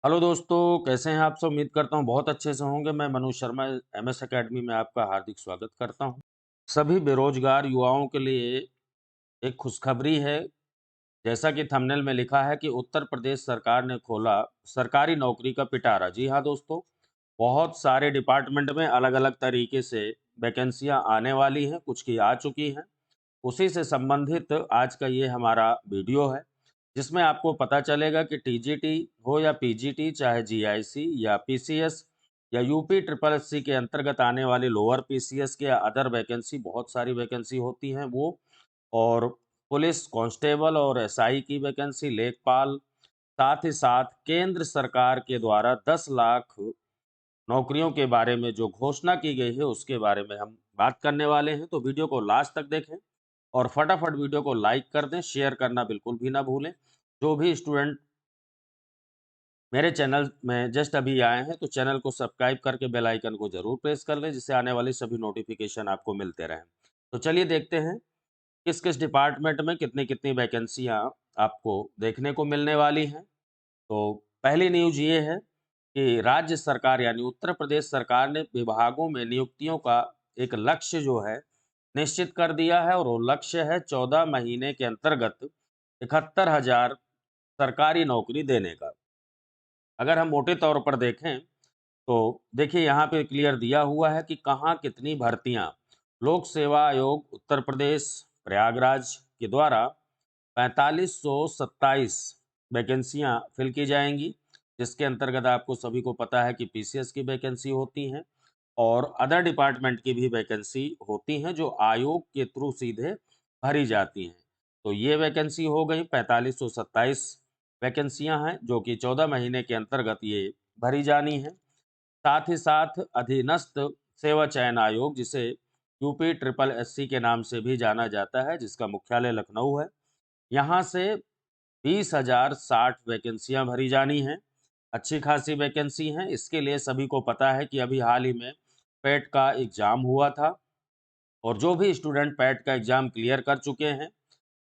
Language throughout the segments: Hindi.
हेलो दोस्तों, कैसे हैं आप सब? उम्मीद करता हूँ बहुत अच्छे से होंगे। मैं मनोज शर्मा एमएस एकेडमी में आपका हार्दिक स्वागत करता हूँ। सभी बेरोजगार युवाओं के लिए एक खुशखबरी है। जैसा कि थंबनेल में लिखा है कि उत्तर प्रदेश सरकार ने खोला सरकारी नौकरी का पिटारा। जी हाँ दोस्तों, बहुत सारे डिपार्टमेंट में अलग-अलग तरीके से वैकेंसियाँ आने वाली हैं, कुछ की आ चुकी हैं। उसी से संबंधित आज का ये हमारा वीडियो है, जिसमें आपको पता चलेगा कि टीजीटी हो या पीजीटी, चाहे जीआईसी या पीसीएस या यूपी ट्रिपल एससी के अंतर्गत आने वाली लोअर पीसीएस के या अदर वैकेंसी, बहुत सारी वैकेंसी होती हैं वो। और पुलिस कांस्टेबल और एसआई की वैकेंसी, लेखपाल, साथ ही साथ केंद्र सरकार के द्वारा 10 लाख नौकरियों के बारे में जो घोषणा की गई है, उसके बारे में हम बात करने वाले हैं। तो वीडियो को लास्ट तक देखें और फटाफट वीडियो को लाइक कर दें, शेयर करना बिल्कुल भी ना भूलें। जो भी स्टूडेंट मेरे चैनल में जस्ट अभी आए हैं, तो चैनल को सब्सक्राइब करके बेल आइकन को ज़रूर प्रेस कर लें, जिससे आने वाली सभी नोटिफिकेशन आपको मिलते रहें। तो चलिए देखते हैं, किस-किस डिपार्टमेंट में कितनी-कितनी वैकेंसियाँ आपको देखने को मिलने वाली हैं। तो पहली न्यूज़ ये है कि राज्य सरकार यानी उत्तर प्रदेश सरकार ने विभागों में नियुक्तियों का एक लक्ष्य जो है निश्चित कर दिया है, और वो लक्ष्य है 14 महीने के अंतर्गत 71,000 सरकारी नौकरी देने का। अगर हम मोटे तौर पर देखें, तो देखिए यहाँ पे क्लियर दिया हुआ है कि कहाँ कितनी भर्तियाँ। लोक सेवा आयोग उत्तर प्रदेश प्रयागराज के द्वारा 4527 वैकेंसियाँ फिल की जाएंगी, जिसके अंतर्गत आपको सभी को पता है कि पीसीएस की वैकेंसी होती हैं और अदर डिपार्टमेंट की भी वैकेंसी होती हैं, जो आयोग के थ्रू सीधे भरी जाती हैं। तो ये वैकेंसी हो गई 4527 वैकेंसियाँ हैं, जो कि 14 महीने के अंतर्गत ये भरी जानी हैं। साथ ही साथ अधीनस्थ सेवा चयन आयोग, जिसे यूपी ट्रिपल एससी के नाम से भी जाना जाता है, जिसका मुख्यालय लखनऊ है, यहाँ से 20,060 वैकेंसियाँ भरी जानी हैं। अच्छी खासी वैकेंसी हैं। इसके लिए सभी को पता है कि अभी हाल ही में पेट का एग्ज़ाम हुआ था, और जो भी स्टूडेंट पैट का एग्ज़ाम क्लियर कर चुके हैं,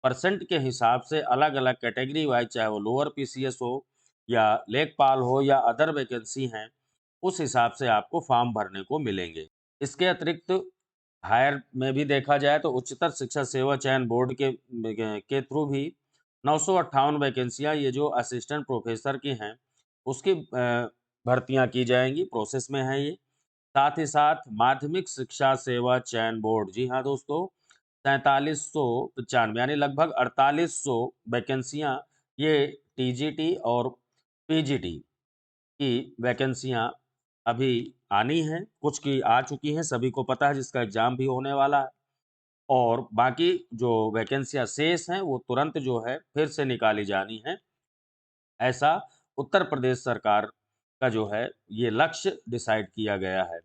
परसेंट के हिसाब से अलग-अलग कैटेगरी वाइज़, चाहे वो लोअर पीसीएस हो या लेखपाल हो या अदर वैकेंसी हैं, उस हिसाब से आपको फॉर्म भरने को मिलेंगे। इसके अतिरिक्त हायर में भी देखा जाए तो उच्चतर शिक्षा सेवा चयन बोर्ड के थ्रू भी 958 वैकेंसियाँ, ये जो असिस्टेंट प्रोफ़ेसर की हैं, उसकी भर्तियाँ की जाएँगी, प्रोसेस में है ये। साथ ही साथ माध्यमिक शिक्षा सेवा चयन बोर्ड, जी हाँ दोस्तों, 4395 यानी लगभग 4800 वैकेंसियाँ, ये टीजीटी और पीजीटी की वैकेंसियाँ अभी आनी हैं। कुछ की आ चुकी हैं, सभी को पता है, जिसका एग्ज़ाम भी होने वाला है। और बाकी जो वैकेंसियाँ शेष हैं, वो तुरंत जो है फिर से निकाली जानी हैं। ऐसा उत्तर प्रदेश सरकार का जो है ये लक्ष्य डिसाइड किया गया है।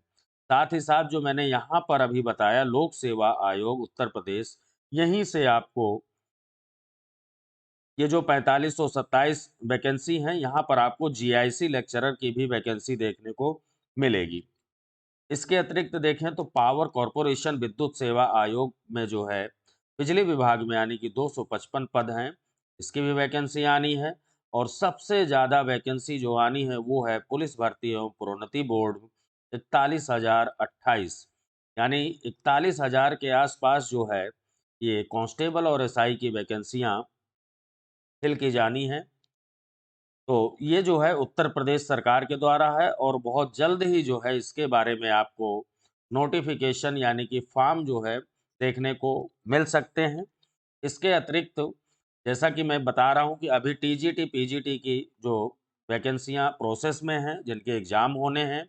साथ ही साथ जो मैंने यहाँ पर अभी बताया, लोक सेवा आयोग उत्तर प्रदेश, यहीं से आपको ये जो 4527 वैकेंसी हैं, यहाँ पर आपको जीआईसी लेक्चरर की भी वैकेंसी देखने को मिलेगी। इसके अतिरिक्त देखें तो पावर कॉर्पोरेशन विद्युत सेवा आयोग में जो है बिजली विभाग में यानी कि 255 पद हैं, इसकी भी वैकेंसी आनी है। और सबसे ज़्यादा वैकेंसी जो आनी है वो है पुलिस भर्ती एवं प्रोन्नति बोर्ड, 41,028, यानी 41,000 के आसपास जो है ये कांस्टेबल और एसआई की वैकेंसियाँ फिल की जानी हैं। तो ये जो है उत्तर प्रदेश सरकार के द्वारा है, और बहुत जल्द ही जो है इसके बारे में आपको नोटिफिकेशन यानी कि फॉर्म जो है देखने को मिल सकते हैं। इसके अतिरिक्त जैसा कि मैं बता रहा हूँ कि अभी टीजीटी पीजीटी की जो वैकेंसियाँ प्रोसेस में हैं, जिनके एग्ज़ाम होने हैं,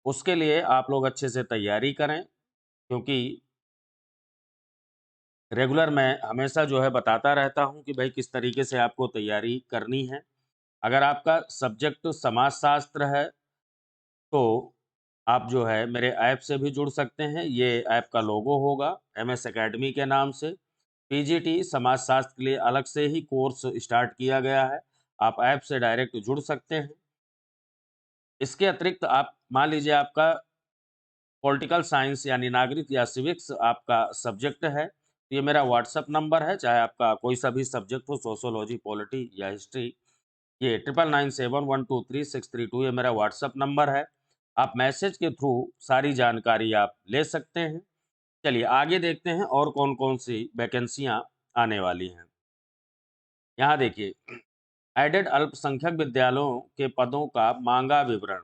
उसके लिए आप लोग अच्छे से तैयारी करें, क्योंकि रेगुलर मैं हमेशा जो है बताता रहता हूँ कि भाई किस तरीके से आपको तैयारी करनी है। अगर आपका सब्जेक्ट समाजशास्त्र है, तो आप जो है मेरे ऐप से भी जुड़ सकते हैं। ये ऐप का लोगो होगा एमएस एकेडमी के नाम से। पीजीटी समाजशास्त्र के लिए अलग से ही कोर्स स्टार्ट किया गया है। आप ऐप से डायरेक्ट जुड़ सकते हैं। इसके अतिरिक्त आप मान लीजिए आपका पॉलिटिकल साइंस यानी नागरिक या सिविक्स आपका सब्जेक्ट है, तो ये मेरा व्हाट्सएप नंबर है, चाहे आपका कोई सा भी सब्जेक्ट हो, सोशियोलॉजी, पॉलिटी या हिस्ट्री, ये 9997123632 ये मेरा व्हाट्सअप नंबर है। आप मैसेज के थ्रू सारी जानकारी आप ले सकते हैं। चलिए आगे देखते हैं और कौन-कौन सी वैकेंसियाँ आने वाली हैं। यहाँ देखिए, एडेड अल्पसंख्यक विद्यालयों के पदों का मांगा विवरण,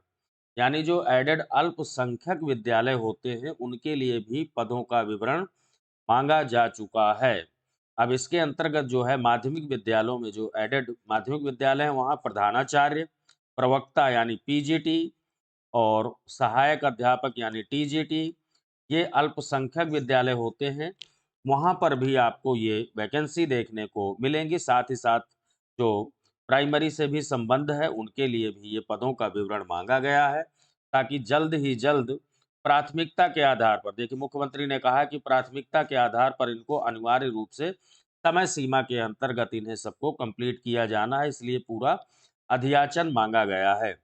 यानी जो एडेड अल्पसंख्यक विद्यालय होते हैं उनके लिए भी पदों का विवरण मांगा जा चुका है। अब इसके अंतर्गत जो है माध्यमिक विद्यालयों में जो एडेड माध्यमिक विद्यालय हैं वहाँ प्रधानाचार्य, प्रवक्ता यानी पीजीटी और सहायक अध्यापक यानी टीजीटी, ये अल्पसंख्यक विद्यालय होते हैं, वहाँ पर भी आपको ये वैकेंसी देखने को मिलेंगी। साथ ही साथ जो प्राइमरी से भी संबंध है, उनके लिए भी ये पदों का विवरण माँगा गया है, ताकि जल्द ही जल्द प्राथमिकता के आधार पर, देखिए मुख्यमंत्री ने कहा कि प्राथमिकता के आधार पर इनको अनिवार्य रूप से समय सीमा के अंतर्गत इन्हें सबको कंप्लीट किया जाना है, इसलिए पूरा अधियाचन माँगा गया है।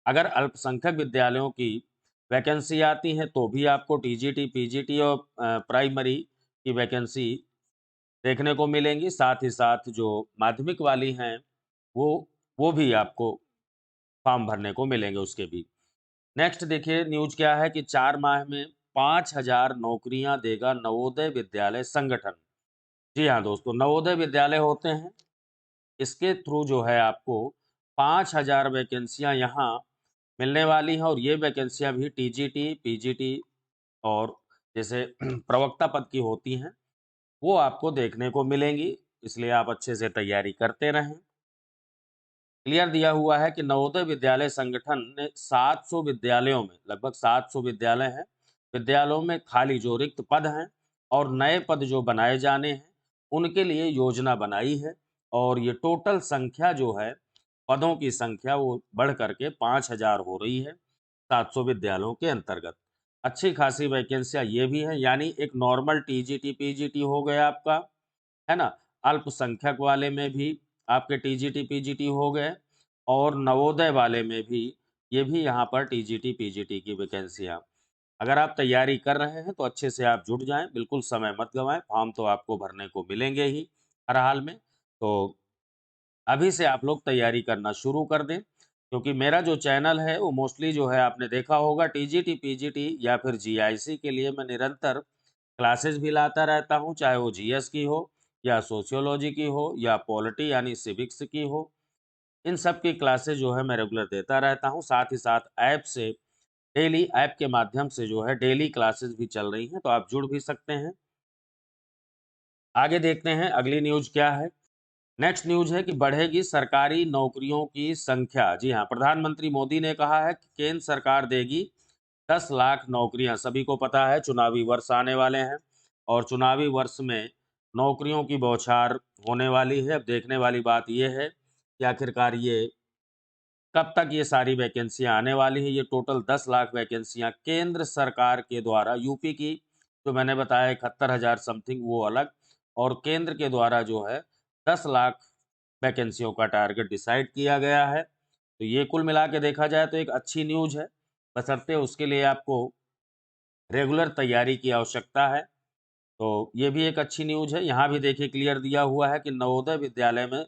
अगर अल्पसंख्यक विद्यालयों की वैकेंसी आती है तो भी आपको टीजीटी, पीजीटी और प्राइमरी की वैकेंसी देखने को मिलेंगी। साथ ही साथ जो माध्यमिक वाली हैं वो वो भी आपको फॉर्म भरने को मिलेंगे उसके भी। नेक्स्ट देखिए न्यूज़ क्या है कि 4 माह में 5000 नौकरियां देगा नवोदय विद्यालय संगठन। जी हाँ दोस्तों, नवोदय विद्यालय होते हैं, इसके थ्रू जो है आपको 5000 वैकेंसियां यहाँ मिलने वाली हैं और ये वैकेंसियां भी टीजीटी, पीजीटी और जैसे प्रवक्ता पद की होती हैं, वो आपको देखने को मिलेंगी, इसलिए आप अच्छे से तैयारी करते रहें। क्लियर दिया हुआ है कि नवोदय विद्यालय संगठन ने 700 विद्यालयों में, लगभग 700 विद्यालय हैं, विद्यालयों में खाली जो रिक्त पद हैं और नए पद जो बनाए जाने हैं, उनके लिए योजना बनाई है और ये टोटल संख्या जो है, पदों की संख्या वो बढ़ करके 5000 हो रही है, 700 विद्यालयों के अंतर्गत। अच्छी खासी वैकेंसियाँ ये भी हैं, यानी एक नॉर्मल टीजीटी, पीजीटी हो गया आपका, है ना? अल्पसंख्यक वाले में भी आपके टीजीटी, पीजीटी हो गए और नवोदय वाले में भी, ये भी यहाँ पर टीजीटी, पीजीटी की वैकेंसियाँ। अगर आप तैयारी कर रहे हैं तो अच्छे से आप जुट जाएँ, बिल्कुल समय मत गँवाएँ, फॉर्म तो आपको भरने को मिलेंगे ही हर हाल में। तो अभी से आप लोग तैयारी करना शुरू कर दें, क्योंकि मेरा जो चैनल है वो मोस्टली जो है आपने देखा होगा टीजीटी, पीजीटी या फिर जीआईसी के लिए मैं निरंतर क्लासेस भी लाता रहता हूँ, चाहे वो जीएस की हो या सोशियोलॉजी की हो या पॉलिटी यानी सिविक्स की हो। इन सब की क्लासेस जो है मैं रेगुलर देता रहता हूँ। साथ ही साथ ऐप से डेली, ऐप के माध्यम से जो है डेली क्लासेस भी चल रही हैं, तो आप जुड़ भी सकते हैं। आगे देखते हैं अगली न्यूज़ क्या है। नेक्स्ट न्यूज़ है कि बढ़ेगी सरकारी नौकरियों की संख्या। जी हाँ, प्रधानमंत्री मोदी ने कहा है कि केंद्र सरकार देगी 10 लाख नौकरियां। सभी को पता है चुनावी वर्ष आने वाले हैं और चुनावी वर्ष में नौकरियों की बौछार होने वाली है। अब देखने वाली बात यह है कि आखिरकार ये कब तक ये सारी वैकेंसियां आने वाली है। ये टोटल 10 लाख वैकेंसियां केंद्र सरकार के द्वारा, यूपी की जो मैंने बताया 71,000 समथिंग वो अलग, और केंद्र के द्वारा जो है 10 लाख वैकेंसियों का टारगेट डिसाइड किया गया है। तो ये कुल मिला के देखा जाए तो एक अच्छी न्यूज़ है, बशर्ते उसके लिए आपको रेगुलर तैयारी की आवश्यकता है। तो ये भी एक अच्छी न्यूज़ है। यहाँ भी देखिए क्लियर दिया हुआ है कि नवोदय विद्यालय में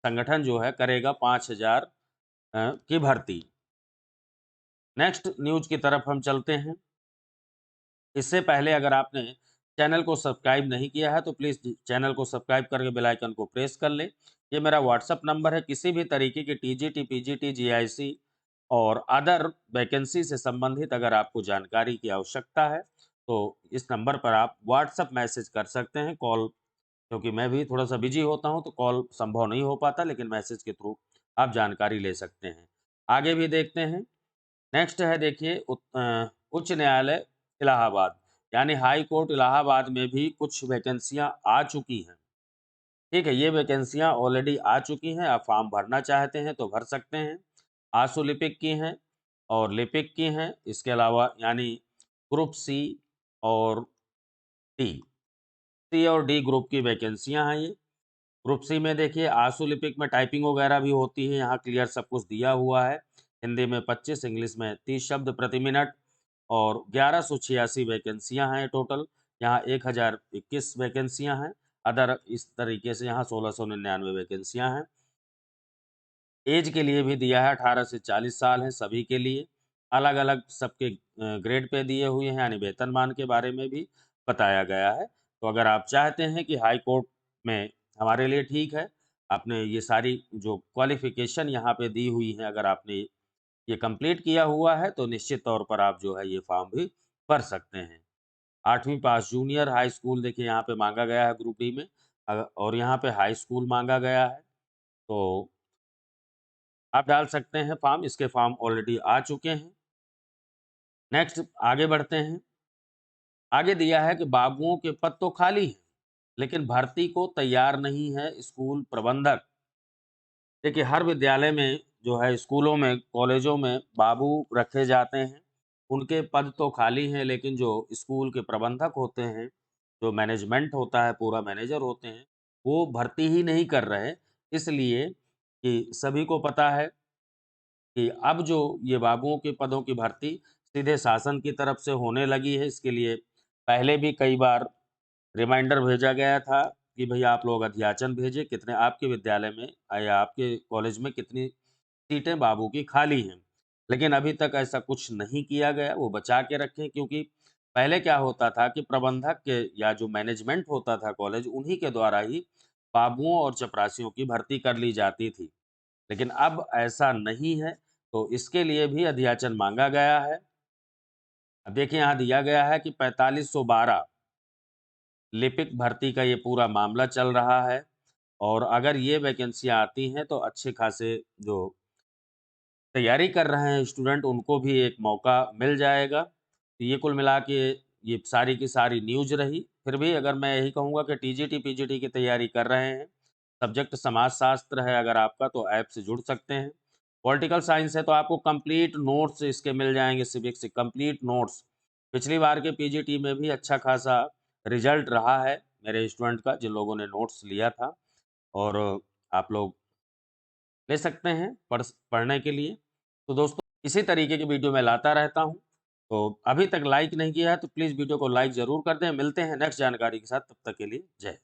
संगठन जो है करेगा 5000 की भर्ती। नेक्स्ट न्यूज़ की तरफ हम चलते हैं। इससे पहले अगर आपने चैनल को सब्सक्राइब नहीं किया है तो प्लीज़ चैनल को सब्सक्राइब करके बेल आइकन को प्रेस कर लें। ये मेरा व्हाट्सएप नंबर है, किसी भी तरीके की टीजीटी, पीजीटी, जीआईसी और अदर वैकेंसी से संबंधित अगर आपको जानकारी की आवश्यकता है तो इस नंबर पर आप व्हाट्सएप मैसेज कर सकते हैं। कॉल, क्योंकि मैं भी थोड़ा सा बिजी होता हूं तो कॉल संभव नहीं हो पाता, लेकिन मैसेज के थ्रू आप जानकारी ले सकते हैं। आगे भी देखते हैं। नेक्स्ट है देखिए उच्च न्यायालय इलाहाबाद, यानी हाई कोर्ट इलाहाबाद में भी कुछ वैकेंसियां आ चुकी हैं। ठीक है, ये वैकेंसियां ऑलरेडी आ चुकी हैं, आप फॉर्म भरना चाहते हैं तो भर सकते हैं। आशु लिपिक की हैं और लिपिक की हैं, इसके अलावा यानी ग्रुप सी और डी, सी और डी ग्रुप की वैकेंसियां हैं ये। ग्रुप सी में देखिए आशु लिपिक में टाइपिंग वगैरह भी होती है, यहाँ क्लियर सब कुछ दिया हुआ है। हिंदी में 25, इंग्लिश में 30 शब्द प्रति मिनट और 1186 वैकेंसियां हैं टोटल। यहाँ 1021 वैकेंसियां हैं। अदर इस तरीके से यहाँ 1699 वैकेंसियां हैं। एज के लिए भी दिया है, 18 से 40 साल है सभी के लिए। अलग-अलग सबके ग्रेड पे दिए हुए हैं, यानी वेतनमान के बारे में भी बताया गया है। तो अगर आप चाहते हैं कि हाई कोर्ट में हमारे लिए ठीक है, आपने ये सारी जो क्वालिफ़िकेशन यहाँ पे दी हुई है, अगर आपने ये कंप्लीट किया हुआ है, तो निश्चित तौर पर आप जो है ये फॉर्म भी भर सकते हैं। 8वीं पास जूनियर हाई स्कूल देखिए यहाँ पे माँगा गया है ग्रुप डी में और यहाँ पे हाई स्कूल माँगा गया है। तो आप डाल सकते हैं फॉर्म, इसके फॉर्म ऑलरेडी आ चुके हैं। नेक्स्ट आगे बढ़ते हैं। आगे दिया है कि बाबुओं के पद तो खाली हैं, लेकिन भर्ती को तैयार नहीं है स्कूल प्रबंधक। देखिए हर विद्यालय में जो है स्कूलों में, कॉलेजों में बाबू रखे जाते हैं। उनके पद तो खाली हैं, लेकिन जो स्कूल के प्रबंधक होते हैं, जो मैनेजमेंट होता है, पूरा मैनेजर होते हैं, वो भर्ती ही नहीं कर रहे। इसलिए कि सभी को पता है कि अब जो ये बाबुओं के पदों की भर्ती सीधे शासन की तरफ से होने लगी है। इसके लिए पहले भी कई बार रिमाइंडर भेजा गया था कि भैया आप लोग अध्याचन भेजें, कितने आपके विद्यालय में या आपके कॉलेज में कितनी सीटें बाबू की खाली हैं। लेकिन अभी तक ऐसा कुछ नहीं किया गया, वो बचा के रखें, क्योंकि पहले क्या होता था कि प्रबंधक के या जो मैनेजमेंट होता था कॉलेज, उन्हीं के द्वारा ही बाबुओं और चपरासियों की भर्ती कर ली जाती थी। लेकिन अब ऐसा नहीं है, तो इसके लिए भी अध्याचन माँगा गया है। अब देखिए यहाँ दिया गया है कि 4512 लिपिक भर्ती का ये पूरा मामला चल रहा है और अगर ये वैकेंसियाँ आती हैं तो अच्छे खासे जो तैयारी कर रहे हैं स्टूडेंट, उनको भी एक मौका मिल जाएगा। तो ये कुल मिला के ये सारी की सारी न्यूज़ रही। फिर भी अगर मैं यही कहूँगा कि टीजीटी, पीजीटी की तैयारी कर रहे हैं, सब्जेक्ट समाजशास्त्र है अगर आपका, तो ऐप से जुड़ सकते हैं। पॉलिटिकल साइंस है तो आपको कंप्लीट नोट्स इसके मिल जाएँगे, सिविक्स से कंप्लीट नोट्स। पिछली बार के पीजीटी में भी अच्छा खासा रिज़ल्ट रहा है मेरे स्टूडेंट का, जिन लोगों ने नोट्स लिया था, और आप लोग ले सकते हैं पढ़ने के लिए। तो दोस्तों इसी तरीके की वीडियो मैं लाता रहता हूँ। तो अभी तक लाइक नहीं किया है तो प्लीज़ वीडियो को लाइक ज़रूर कर दें। मिलते हैं नेक्स्ट जानकारी के साथ, तब तक के लिए जय हिंद।